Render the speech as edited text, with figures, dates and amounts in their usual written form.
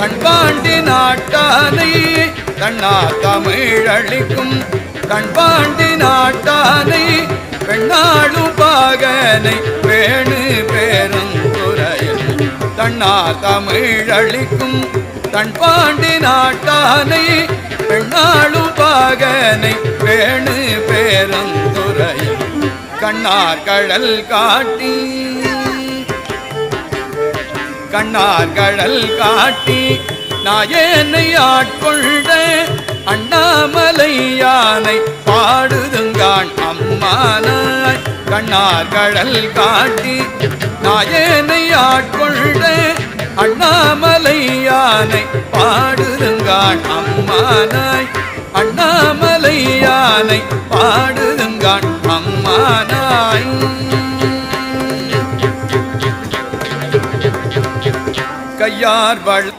தன்பாண்டி நாட்டானை தன்னா தமிழளிக்கும் தன்பாண்டி நாட்டானை பெண்ணாளும் பாகனை வேணு பேருந்துரையில் தன்னா தமிழளிக்கும் தன்பாண்டி நாட்டானை பெண்ணாளும் பாகனை வேணு பேருந்துரையில் கண்ணார் கடல் காட்டி கண்ணார் கடல் காட்டி நாயனை ஆட்கொண்ட அண்ணாமலை யானை பாடுதுங்கான் அம்மானாய் கண்ணார் கடல் காட்டி நாயனை ஆட்கொண்ட அண்ணாமலை யானை பாடுதுங்கான் அம்மானாய் அண்ணாமலை யானை பாடுதுங்கான் அம்மானாய் கையார் வள்